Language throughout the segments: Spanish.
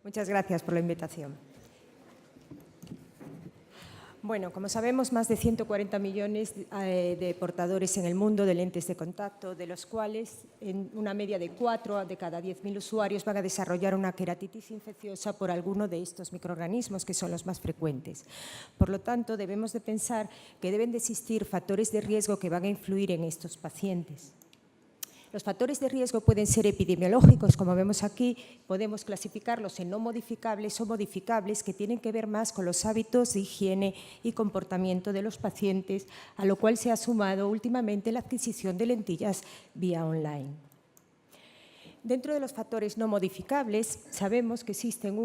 Muchas gracias por la invitación. Bueno, como sabemos, más de 140 millones de portadores en el mundo de lentes de contacto, de los cuales en una media de 4 de cada 10.000 usuarios van a desarrollar una queratitis infecciosa por alguno de estos microorganismos, que son los más frecuentes. Por lo tanto, debemos de pensar que deben de existir factores de riesgo que van a influir en estos pacientes. Los factores de riesgo pueden ser epidemiológicos, como vemos aquí, podemos clasificarlos en no modificables o modificables, que tienen que ver más con los hábitos de higiene y comportamiento de los pacientes, a lo cual se ha sumado últimamente la adquisición de lentillas vía online. Dentro de los factores no modificables, sabemos que existen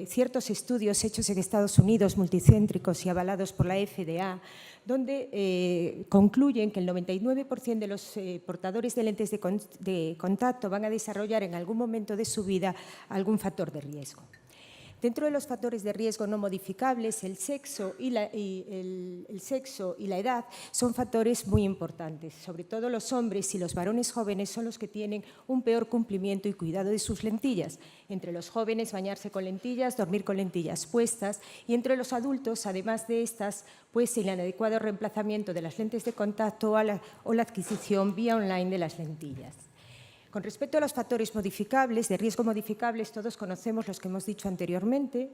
ciertos estudios hechos en Estados Unidos, multicéntricos y avalados por la FDA, donde concluyen que el 99% de los portadores de lentes de contacto van a desarrollar en algún momento de su vida algún factor de riesgo. Dentro de los factores de riesgo no modificables, el sexo y la edad son factores muy importantes. Sobre todo los hombres y los varones jóvenes son los que tienen un peor cumplimiento y cuidado de sus lentillas. Entre los jóvenes, bañarse con lentillas, dormir con lentillas puestas, y entre los adultos, además de estas, pues el inadecuado reemplazamiento de las lentes de contacto o la adquisición vía online de las lentillas. Con respecto a los factores modificables, de riesgo modificables, todos conocemos los que hemos dicho anteriormente,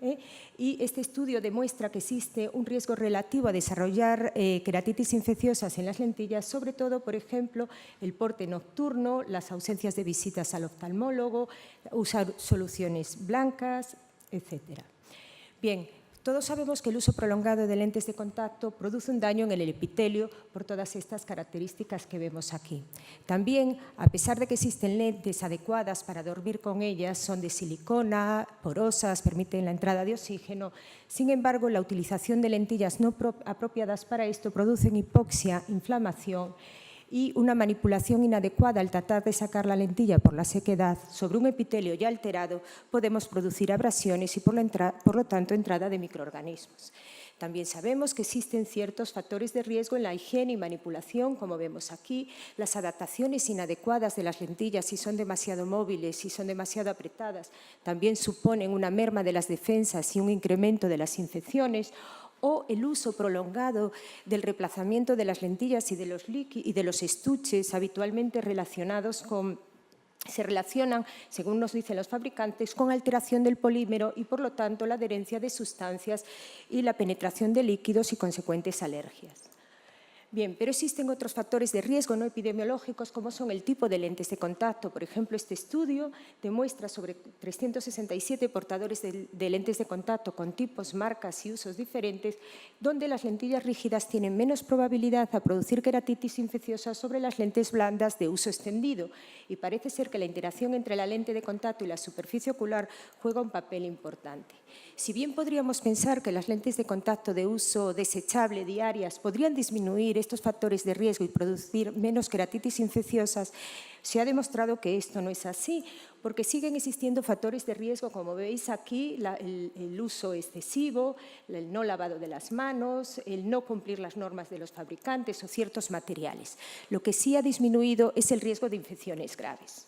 y este estudio demuestra que existe un riesgo relativo a desarrollar queratitis infecciosas en las lentillas, sobre todo, por ejemplo, el porte nocturno, las ausencias de visitas al oftalmólogo, usar soluciones blancas, etc. Bien. Todos sabemos que el uso prolongado de lentes de contacto produce un daño en el epitelio por todas estas características que vemos aquí. También, a pesar de que existen lentes adecuadas para dormir con ellas, son de silicona, porosas, permiten la entrada de oxígeno. Sin embargo, la utilización de lentillas no apropiadas para esto producen hipoxia, inflamación y una manipulación inadecuada al tratar de sacar la lentilla por la sequedad sobre un epitelio ya alterado, podemos producir abrasiones y, por lo tanto, entrada de microorganismos. También sabemos que existen ciertos factores de riesgo en la higiene y manipulación, como vemos aquí. Las adaptaciones inadecuadas de las lentillas, si son demasiado móviles, si son demasiado apretadas, también suponen una merma de las defensas y un incremento de las infecciones, o el uso prolongado del reemplazamiento de las lentillas y de los estuches habitualmente se relacionan, según nos dicen los fabricantes, con alteración del polímero y, por lo tanto, la adherencia de sustancias y la penetración de líquidos y consecuentes alergias. Bien, pero existen otros factores de riesgo no epidemiológicos, como son el tipo de lentes de contacto. Por ejemplo, este estudio demuestra sobre 367 portadores de lentes de contacto con tipos, marcas y usos diferentes, donde las lentillas rígidas tienen menos probabilidad a producir queratitis infecciosa sobre las lentes blandas de uso extendido. Y parece ser que la interacción entre la lente de contacto y la superficie ocular juega un papel importante. Si bien podríamos pensar que las lentes de contacto de uso desechable diarias podrían disminuir estos factores de riesgo y producir menos queratitis infecciosas, se ha demostrado que esto no es así, porque siguen existiendo factores de riesgo, como veis aquí, el uso excesivo, el no lavado de las manos, el no cumplir las normas de los fabricantes o ciertos materiales. Lo que sí ha disminuido es el riesgo de infecciones graves.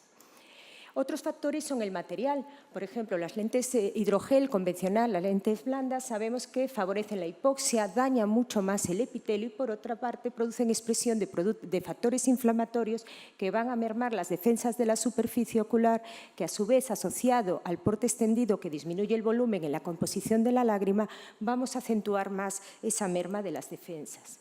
Otros factores son el material. Por ejemplo, las lentes hidrogel convencional, las lentes blandas, sabemos que favorecen la hipoxia, dañan mucho más el epitelio y, por otra parte, producen expresión de factores inflamatorios que van a mermar las defensas de la superficie ocular, que a su vez, asociado al porte extendido que disminuye el volumen en la composición de la lágrima, vamos a acentuar más esa merma de las defensas.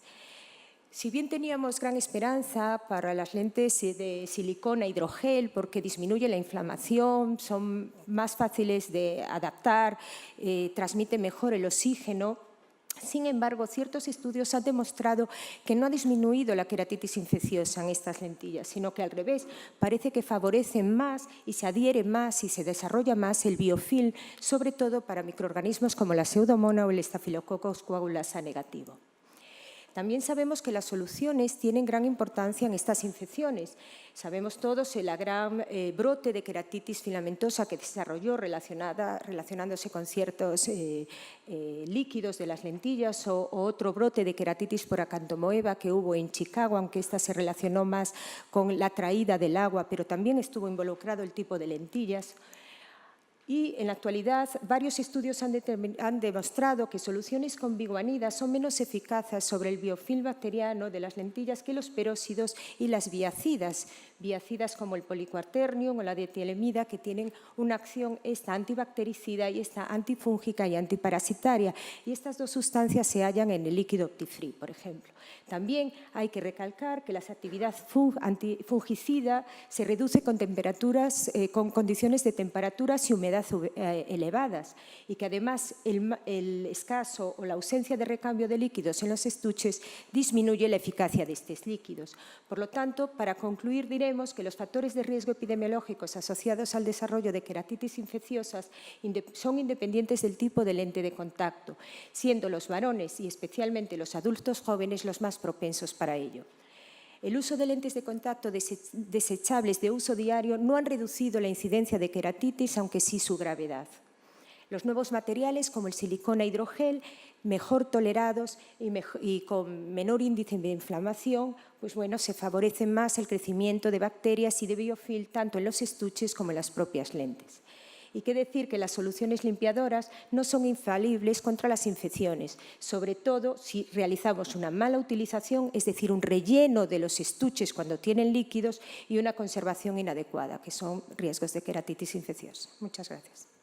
Si bien teníamos gran esperanza para las lentes de silicona hidrogel porque disminuye la inflamación, son más fáciles de adaptar, transmiten mejor el oxígeno, sin embargo, ciertos estudios han demostrado que no ha disminuido la queratitis infecciosa en estas lentillas, sino que al revés, parece que favorecen más y se adhiere más y se desarrolla más el biofilm, sobre todo para microorganismos como la pseudomonas o el Staphylococcus coagulasa negativo. También sabemos que las soluciones tienen gran importancia en estas infecciones. Sabemos todos el gran brote de queratitis filamentosa que desarrolló relacionándose con ciertos líquidos de las lentillas o otro brote de queratitis por acantomoeba que hubo en Chicago, aunque esta se relacionó más con la traída del agua, pero también estuvo involucrado el tipo de lentillas. Y en la actualidad varios estudios han demostrado que soluciones con biguanida son menos eficaces sobre el biofilm bacteriano de las lentillas que los peróxidos y las biacidas como el poliquaternium o la dietilemida, que tienen una acción esta antibactericida y esta antifúngica y antiparasitaria. Y estas dos sustancias se hallan en el líquido Optifree, por ejemplo. También hay que recalcar que la actividad antifungicida se reduce con con condiciones de temperaturas y humedad elevadas, y que además el escaso o la ausencia de recambio de líquidos en los estuches disminuye la eficacia de estos líquidos. Por lo tanto, para concluir, diremos que los factores de riesgo epidemiológicos asociados al desarrollo de queratitis infecciosas son independientes del tipo de lente de contacto, siendo los varones y especialmente los adultos jóvenes los más propensos para ello. El uso de lentes de contacto desechables de uso diario no han reducido la incidencia de queratitis, aunque sí su gravedad. Los nuevos materiales, como el silicona hidrogel, mejor tolerados y con menor índice de inflamación, pues bueno, se favorecen más el crecimiento de bacterias y de biofilm tanto en los estuches como en las propias lentes. Y qué decir que las soluciones limpiadoras no son infalibles contra las infecciones, sobre todo si realizamos una mala utilización, es decir, un relleno de los estuches cuando tienen líquidos y una conservación inadecuada, que son riesgos de queratitis infecciosa. Muchas gracias.